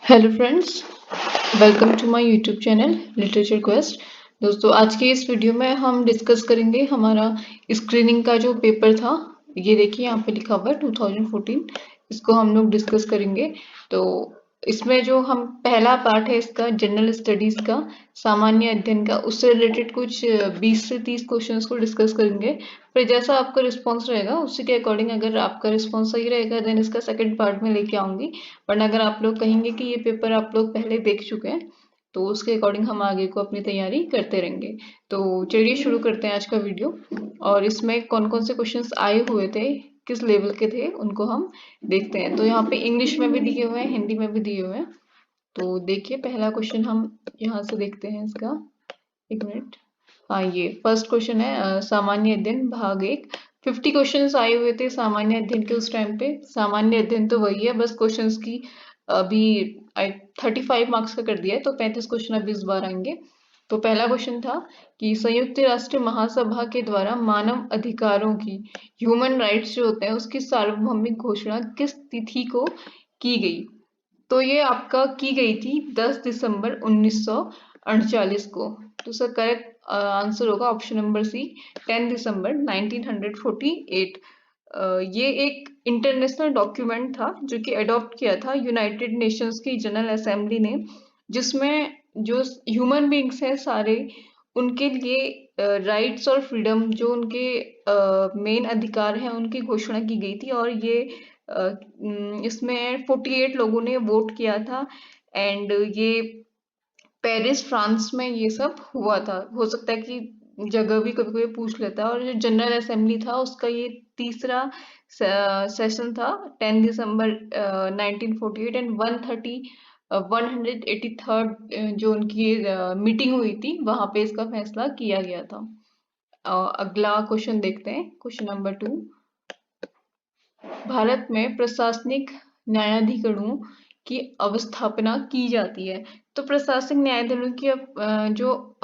Hello friends, welcome to my YouTube channel literature quest. दोस्तों, आज के इस वीडियो में हम डिस्कस करेंगे हमारा स्क्रीनिंग का जो पेपर था। ये देखिए यहाँ पे लिखा हुआ है 2014। इसको हम लोग डिस्कस करेंगे। तो इसमें जो हम पहला पार्ट है इसका जनरल स्टडीज का, सामान्य अध्ययन का, उससे रिलेटेड कुछ 20 से 30 क्वेश्चंस को डिस्कस करेंगे। फिर जैसा आपका रिस्पॉन्स रहेगा उसी के अकॉर्डिंग, अगर आपका रिस्पॉन्स सही रहेगा देन इसका सेकंड पार्ट में लेके आऊंगी। वरना अगर आप लोग कहेंगे कि ये पेपर आप लोग पहले देख चुके हैं तो उसके अकॉर्डिंग हम आगे को अपनी तैयारी करते रहेंगे। तो चलिए शुरू करते हैं आज का वीडियो। और इसमें कौन कौन से क्वेश्चंस आए हुए थे, किस लेवल के थे, उनको हम देखते हैं। तो यहाँ पे इंग्लिश में भी दिए हुए हैं, हिंदी में भी दिए हुए हैं। तो देखिए पहला क्वेश्चन हम यहाँ से देखते हैं इसका। एक मिनट। हाँ, ये फर्स्ट क्वेश्चन है सामान्य अध्ययन भाग 1। 50 क्वेश्चंस आए हुए थे सामान्य अध्ययन के उस टाइम पे। सामान्य अध्ययन तो वही है, बस क्वेश्चंस की अभी 35 मार्क्स का कर दिया है, तो 35 क्वेश्चन अभी इस बार आएंगे। तो पहला क्वेश्चन था कि संयुक्त राष्ट्र महासभा के द्वारा मानव अधिकारों की, ह्यूमन राइट्स जो होते हैं, उसकी सार्वभौमिक घोषणा किस तिथि को की गई। तो ये आपका की गई थी 10 दिसंबर 1948 को। तो सर करेक्ट आंसर होगा ऑप्शन नंबर सी, 10 दिसंबर 1948। ये एक इंटरनेशनल डॉक्यूमेंट था जो कि अडॉप्ट किया था यूनाइटेड नेशंस की जनरल असेंबली ने, जिसमें जो ह्यूमन बींग्स हैं सारे, उनके लिए राइट्स और फ्रीडम, जो उनके मेन अधिकार हैं, उनकी घोषणा की गई थी। और ये इसमें 48 लोगों ने वोट किया था। एंड ये पेरिस फ्रांस में ये सब हुआ था। हो सकता है कि जगह भी कभी कोई पूछ लेता है। और जो जनरल असेंबली था उसका ये तीसरा सेशन था, 10 दिसंबर 1948। एंड 183rd जो उनकी मीटिंग हुई थी, वहां पे इसका फैसला किया गया था। अगला क्वेश्चन देखते हैं, क्वेश्चन नंबर 2। भारत में प्रशासनिक न्यायाधिकरणों की अवस्थापना की जाती है। तो प्रशासनिक न्यायाधीशों की जो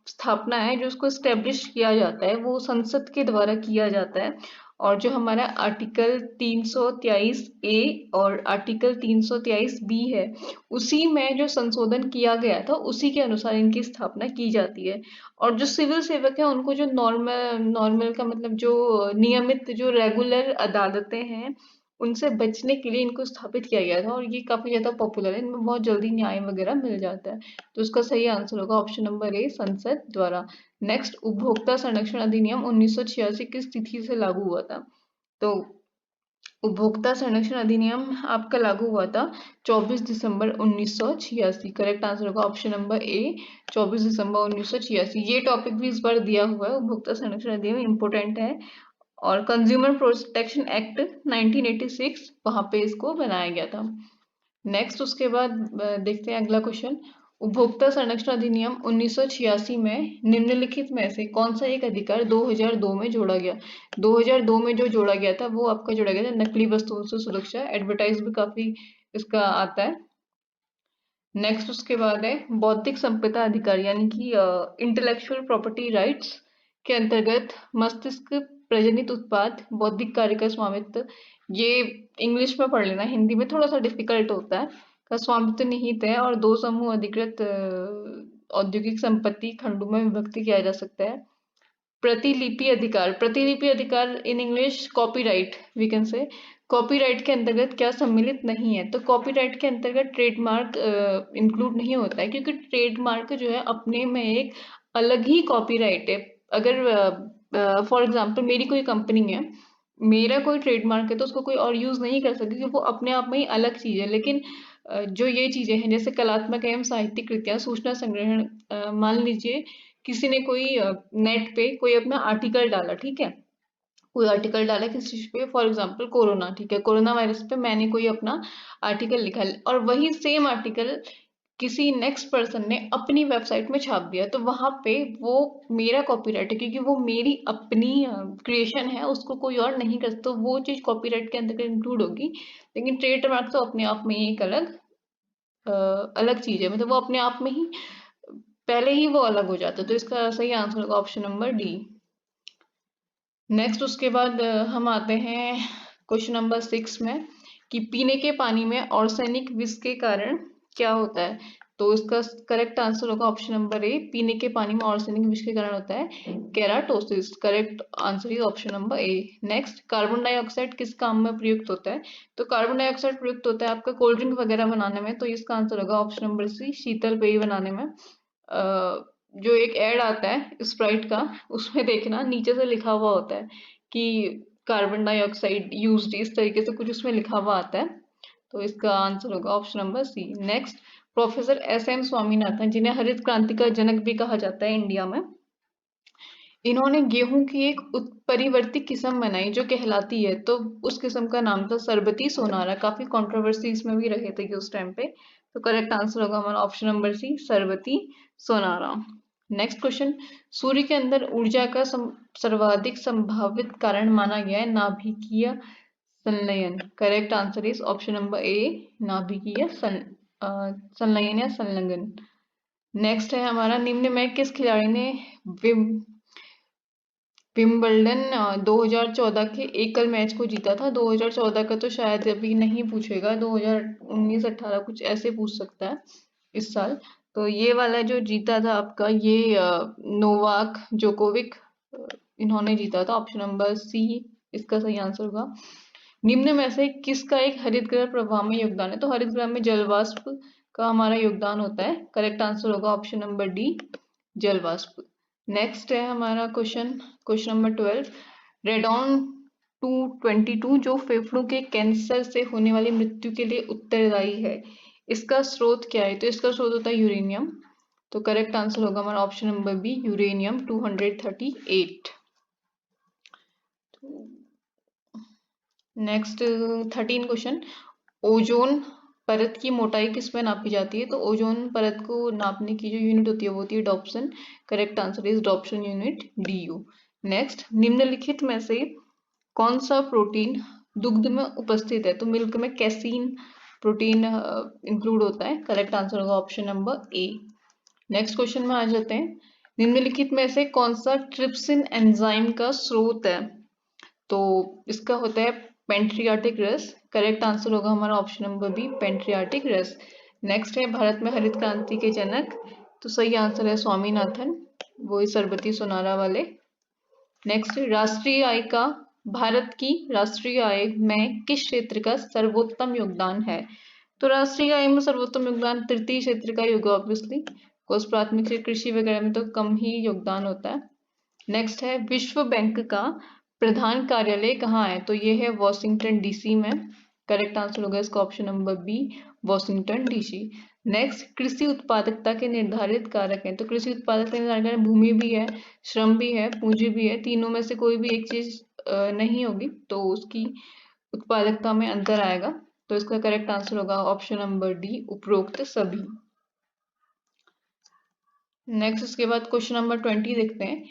स्थापना है, जो उसको स्टेब्लिश किया जाता है, वो संसद के द्वारा किया जाता है। और जो हमारा आर्टिकल 323 ए और आर्टिकल 323 बी है, उसी में जो संशोधन किया गया था उसी के अनुसार इनकी स्थापना की जाती है। और जो सिविल सेवक है उनको जो नॉर्मल नॉर्मल का मतलब जो नियमित जो रेगुलर अदालतें हैं, उनसे बचने के लिए इनको स्थापित किया गया था। और ये काफी ज्यादा पॉपुलर है, इनमें बहुत जल्दी न्याय वगैरह मिल जाता है। तो इसका सही आंसर होगा ऑप्शन नंबर ए, संसद द्वारा। नेक्स्ट, उपभोक्ता संरक्षण अधिनियम 1986 किस तिथि से लागू हुआ था। तो उपभोक्ता संरक्षण अधिनियम आपका लागू हुआ था 24 दिसंबर 1986। करेक्ट आंसर होगा ऑप्शन नंबर ए, 24 दिसंबर 1986। ये टॉपिक भी इस बार दिया हुआ है, उपभोक्ता संरक्षण अधिनियम इंपोर्टेंट है। और कंज्यूमर प्रोटेक्शन एक्ट 1986, वहां पे इसको बनाया गया था। नेक्स्ट, उसके बाद देखते हैं अगला क्वेश्चन। उपभोक्ता संरक्षण अधिनियम 1986 में निम्नलिखित में से कौन सा एक अधिकार 2002 में जोड़ा गया। 2002 में जो जोड़ा गया था वो आपका जोड़ा गया था नकली वस्तुओं से सुरक्षा। एडवर्टाइज भी काफी इसका आता है। नेक्स्ट, उसके बाद है बौद्धिक संपदा अधिकार, यानी कि इंटेलेक्चुअल प्रॉपर्टी राइट्स के अंतर्गत मस्तिष्क प्रजनित उत्पाद बौद्धिक कार्य का स्वामित्व। ये इंग्लिश में पढ़ लेना, हिंदी में थोड़ा सा डिफिकल्ट होता है। का स्वामित्व निहित है और दो समूह अधिकृत औद्योगिक संपत्ति खंडों में विभक्त किया जा सकता है। प्रतिलिपि अधिकार, प्रतिलिपि अधिकार in English copyright we can say, copyright के अंतर्गत क्या सम्मिलित नहीं है। तो कॉपीराइट के अंतर्गत ट्रेडमार्क इंक्लूड नहीं होता है, क्योंकि ट्रेडमार्क जो है अपने में एक अलग ही कॉपीराइट है। अगर फॉर एग्जांपल मेरी कोई कंपनी है, मेरा कोई ट्रेडमार्क है, तो उसको कोई और यूज नहीं कर सकता, क्योंकि वो अपने आप में ही अलग चीज है। लेकिन जो ये चीजें हैं जैसे कलात्मक एवं साहित्यिक कृतियां, सूचना संग्रहण, मान लीजिए किसी ने कोई नेट पे कोई अपना आर्टिकल डाला, ठीक है, कोई आर्टिकल डाला किसी चीज पे, फॉर एग्जांपल कोरोना, ठीक है, कोरोना वायरस पे मैंने कोई अपना आर्टिकल लिखा है, और वही सेम आर्टिकल किसी नेक्स्ट पर्सन ने अपनी वेबसाइट में छाप दिया, तो वहां पे वो मेरा कॉपीराइट है, क्योंकि वो मेरी अपनी क्रिएशन है, उसको कोई और नहीं कर सकता, तो वो चीज कॉपीराइट के अंदर इंक्लूड होगी। लेकिन ट्रेडमार्क तो अपने आप में ही एक अलग अलग चीज है, मतलब वो अपने आप में ही पहले ही वो अलग हो जाता है। तो इसका सही आंसर होगा ऑप्शन नंबर डी। नेक्स्ट, उसके बाद हम आते हैं क्वेश्चन नंबर 6 में, कि पीने के पानी में आर्सेनिक विष के कारण क्या होता है? तो इसका करेक्ट आंसर होगा ऑप्शन नंबर ए, पीने के पानी में आर्सेनिक विष के कारण होता है keratosis. Correct answer is option number A. Next, carbon dioxide किस काम में प्रयुक्त होता है? तो कार्बन डाइऑक्साइड प्रयुक्त होता है आपका कोल्ड ड्रिंक वगैरह बनाने में, तो इसका आंसर होगा ऑप्शन नंबर सी, शीतल पेय बनाने में। जो एक ऐड आता है स्प्राइट का, उसमें देखना नीचे से लिखा हुआ होता है कि कार्बन डाइऑक्साइड यूज्ड, इस तरीके से कुछ उसमें लिखा हुआ आता है, तो इसका आंसर होगा option number C. Next, professor S N Swaminathan, जिन्हें हरित क्रांति का जनक भी कहा जाता है इंडिया में, इन्होंने गेहूं की एक परिवर्ती किस्म बनाई जो कहलाती है, तो उस किस्म का नाम था सरबती सोनारा। काफी कंट्रोवर्सी इसमें भी रहे थे कि उस टाइम पे, तो करेक्ट आंसर होगा हमारा ऑप्शन नंबर सी, सरबती सोनारा। नेक्स्ट क्वेश्चन, सूर्य के अंदर ऊर्जा का सर्वाधिक संभावित कारण माना गया है नाभिकीय संलयन। Correct answer is option number A, नाभिकीय संलयन या संलग्न। नेक्स्ट है हमारा, निम्न में किस खिलाड़ी ने विंबलडन 2014 के एकल मैच को जीता था? 2014 का तो शायद अभी नहीं पूछेगा, 2019-18 कुछ ऐसे पूछ सकता है इस साल। तो ये वाला जो जीता था आपका, ये नोवाक जोकोविक, इन्होंने जीता था। ऑप्शन नंबर सी इसका सही आंसर होगा। निम्न में से किसका एक हरित गृह प्रभाव में योगदान है? तो हरित गृह में जलवाष्प का हमारा योगदान होता है। करेक्ट आंसर होगा ऑप्शन नंबर डी, जलवाष्प। नेक्स्ट है हमारा क्वेश्चन नंबर 12, रेडॉन 222 जो फेफड़ों के कैंसर से होने वाली मृत्यु के लिए उत्तरदायी है, इसका स्रोत क्या है? तो इसका स्रोत होता है यूरेनियम। तो करेक्ट आंसर होगा हमारा option number B, uranium 238। Next 13 question, ozone परत की मोटाई किस में नापी जाती है? तो ओजोन परत को नापने की जो यूनिट होती है वो होती है Dobson. Correct answer is Dobson unit, DU. Next, निम्नलिखित में से कौन सा प्रोटीन दुग्ध में उपस्थित है? तो मिल्क में कैसीन प्रोटीन इंक्लूड होता है। करेक्ट आंसर होगा option number A. Next question में आ जाते हैं, निम्नलिखित में से कौन सा ट्रिप्सिन एंजाइम का स्रोत है? तो इसका होता है पेंट्रियाटिक रस। करेक्ट आंसर होगा हमारा ऑप्शन नंबर बी, पेंट्रियाटिक रस। नेक्स्ट है, भारत में हरित क्रांति के जनक, तो सही आंसर है स्वामीनाथन, वो सरबती सोनारा वाले। नेक्स्ट, राष्ट्रीय आय का, भारत की राष्ट्रीय आय में किस क्षेत्र का सर्वोत्तम योगदान है? तो राष्ट्रीय आय में सर्वोत्तम योगदान तृतीय क्षेत्र का होगा ऑब्वियसली, कोर्स प्राथमिक से कृषि वगैरह में तो कम ही योगदान होता है। नेक्स्ट है, विश्व बैंक का प्रधान कार्यालय कहाँ है? तो ये है वॉशिंगटन डीसी में। करेक्ट आंसर होगा इसका option number B, Washington DC. Next, कृषि उत्पादकता के निर्धारित कारक हैं। तो कृषि उत्पादकता के निर्धारित कारक भूमि भी है, श्रम भी है, पूंजी भी है, तीनों में से कोई भी एक चीज नहीं होगी तो उसकी उत्पादकता में अंतर आएगा। तो इसका करेक्ट आंसर होगा ऑप्शन नंबर डी, उपरोक्त सभी। नेक्स्ट, इसके बाद क्वेश्चन नंबर 20 देखते हैं,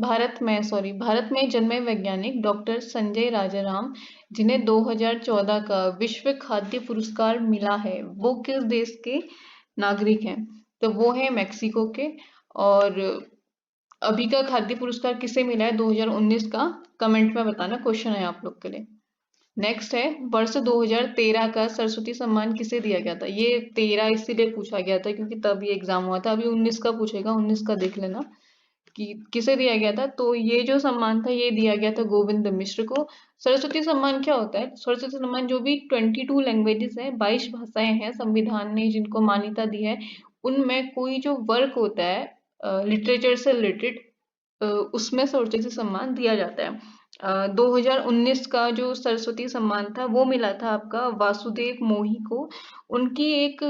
भारत में जन्मे वैज्ञानिक डॉक्टर संजय राजाराम, जिन्हें 2014 का विश्व खाद्य पुरस्कार मिला है, वो किस देश के नागरिक हैं? तो वो है मेक्सिको के। और अभी का खाद्य पुरस्कार किसे मिला है 2019 का, कमेंट में बताना, क्वेश्चन है आप लोग के लिए। नेक्स्ट है, वर्ष 2013 का सरस्वती सम्मान किसे दिया गया था? ये 13 इसीलिए पूछा गया था क्योंकि तब ये एग्जाम हुआ था। अभी 19 का पूछेगा, 19 का देख लेना कि किसे दिया गया था। तो ये जो सम्मान था ये दिया गया था गोविंद मिश्र को। सरस्वती सम्मान क्या होता है? सरस्वती सम्मान जो भी 22 लैंग्वेजेस है, 22 भाषाएं हैं संविधान ने जिनको मान्यता दी है, उनमें कोई जो वर्क होता है लिटरेचर से रिलेटेड, उसमें सरस्वती सम्मान दिया जाता है। 2019 का जो सरस्वती सम्मान था वो मिला था आपका वासुदेव मोही को। उनकी एक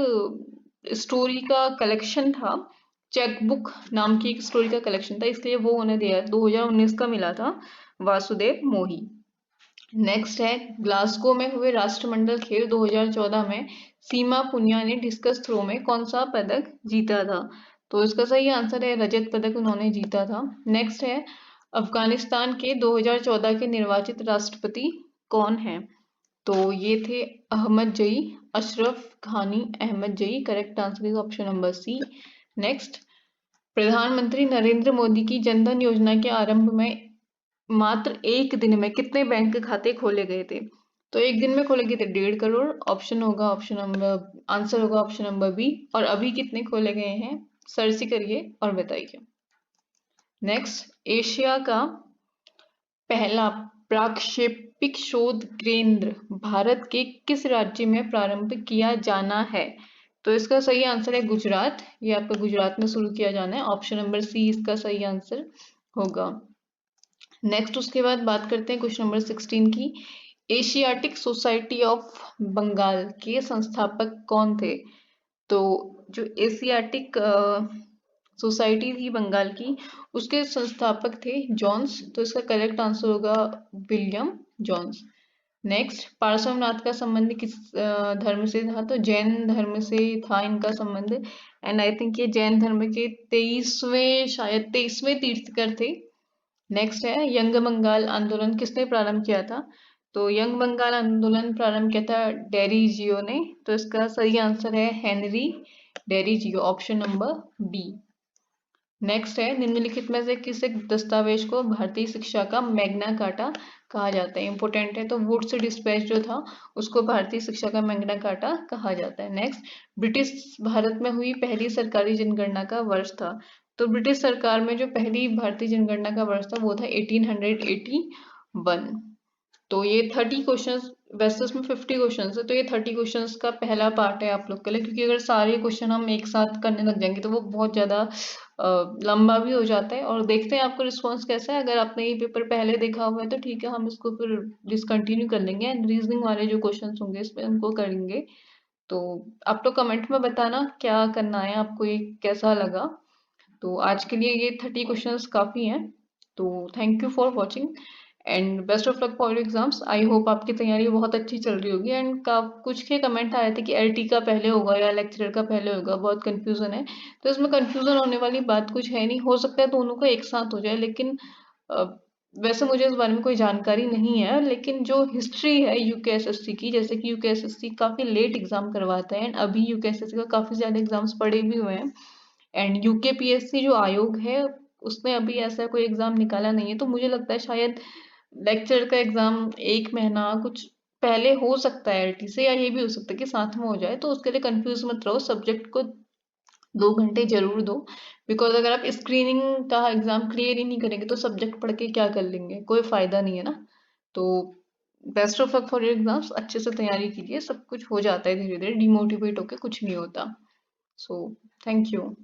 स्टोरी का कलेक्शन था, चेकबुक नाम की एक स्टोरी का कलेक्शन था, इसलिए वो उन्हें दिया, 2019 का मिला था वासुदेव मोही। नेक्स्ट है, ग्लासगो में हुए राष्ट्रमंडल खेल 2014 में सीमा पुनिया ने डिस्कस थ्रो में कौन सा पदक जीता था? तो इसका सही आंसर है रजत पदक उन्होंने जीता था। नेक्स्ट है, अफगानिस्तान के 2014 के निर्वाचित राष्ट्रपति कौन हैं? तो ये थे अहमद जई, Ashraf Ghani Ahmadzai. Correct answer is option number C. Next, प्रधानमंत्री नरेंद्र मोदी की जनधन योजना के आरंभ में मात्र एक दिन में कितने बैंक खाते खोले गए थे? तो एक दिन में खोलेंगे तो 1.5 करोड़। ऑप्शन होगा ऑप्शन नंबर, आंसर होगा ऑप्शन नंबर बी। और अभी कितने खोले गए हैं सर्च करिए और बताइए। नेक्स्ट, एशिया का पहला प्रक्षेपित शोध केंद्र भारत के किस राज्य में प्रारंभ किया जाना है? तो इसका सही आंसर है गुजरात। ये आपका गुजरात में शुरू किया जाना है। ऑप्शन नंबर सी इसका सही आंसर होगा। नेक्स्ट, उसके बाद बात करते हैं क्वेश्चन नंबर 16 की। एशियाटिक सोसाइटी ऑफ बंगाल के संस्थापक कौन थे? तो जो एशियाटिक सोसाइटी थी बंगाल की, उसके संस्थापक थे जॉन्स। तो इसका करेक्ट आंसर होगा विलियम जॉन्स। नेक्स्ट, पार्श्वनाथ का संबंध किस धर्म से था? तो जैन धर्म से था इनका संबंध। एंड आई थिंक ये जैन धर्म के 23वें, शायद 23वें तीर्थकर थे। नेक्स्ट है, यंग बंगाल आंदोलन किसने प्रारंभ किया था? तो यंग बंगाल आंदोलन प्रारंभ किया था डेरिजियो ने। तो इसका सही आंसर है Henry Derozio, option number B. Next है, निम्नलिखित में से किस एक दस्तावेज को भारतीय शिक्षा का मैग्ना कार्टा कहा जाता है? इंपोर्टेंट है। तो वुड्स डिस्पैच जो था उसको भारतीय शिक्षा का मैग्ना कार्टा कहा जाता है। नेक्स्ट, ब्रिटिश भारत में हुई पहली सरकारी जनगणना का वर्ष था? तो ब्रिटिश सरकार में जो पहली भारतीय जनगणना का वर्ष था वो था 1881। तो ये 30 क्वेश्चंस, वैसे उसमें 50 क्वेश्चंस है, तो ये 30 क्वेश्चंस का पहला पार्ट है आप लोग के लिए। क्योंकि अगर सारे क्वेश्चन हम एक साथ करने लग जाएंगे तो वो बहुत ज़्यादा लंबा भी हो जाता है। और देखते हैं आपका रिस्पॉन्स कैसा है। अगर आपने ये पेपर पहले देखा हुआ है तो ठीक है, हम इसको फिर डिसकंटिन्यू कर लेंगे एंड रीजनिंग वाले जो क्वेश्चन होंगे इस पे उनको करेंगे। तो आप लोग कमेंट में बताना क्या करना है आपको, ये कैसा लगा। तो आज के लिए ये 30 क्वेश्चंस काफ़ी हैं। तो thank you for watching and best of luck for exams. I hope आपकी तैयारी बहुत अच्छी चल रही होगी। एंड का कुछ के कमेंट आए थे कि एलटी का पहले होगा या लेक्चरर का पहले होगा, बहुत कंफ्यूजन है। तो इसमें कंफ्यूजन होने वाली बात कुछ है नहीं, हो सकता है दोनों का एक साथ हो जाए। लेकिन अ, वैसे मुझे इस बारे में कोई जानकारी नहीं है। लेकिन जो हिस्ट्री है यूकेएसएससी की, जैसे कि यूकेएसएससी काफ़ी लेट एग्जाम करवाता है एंड अभी यूकेएसएससी का काफ़ी ज़्यादा एग्जाम्स पड़े भी हुए हैं। एंड यूकेपीएससी जो आयोग है उसने अभी ऐसा कोई एग्जाम निकाला नहीं है। तो मुझे लगता है शायद लेक्चर का एग्जाम एक महीना कुछ पहले हो सकता है एलटी से, या ये भी हो सकता है कि साथ में हो जाए। तो उसके लिए कंफ्यूज मत रहो, सब्जेक्ट को 2 घंटे जरूर दो। बिकॉज अगर आप स्क्रीनिंग का एग्जाम क्लियर ही नहीं करेंगे तो सब्जेक्ट पढ़ के क्या कर लेंगे, कोई फायदा नहीं है ना। तो best of luck for your exams, अच्छे से तैयारी कीजिए, सब कुछ हो जाता है धीरे धीरे, डिमोटिवेट होके कुछ नहीं होता। So thank you.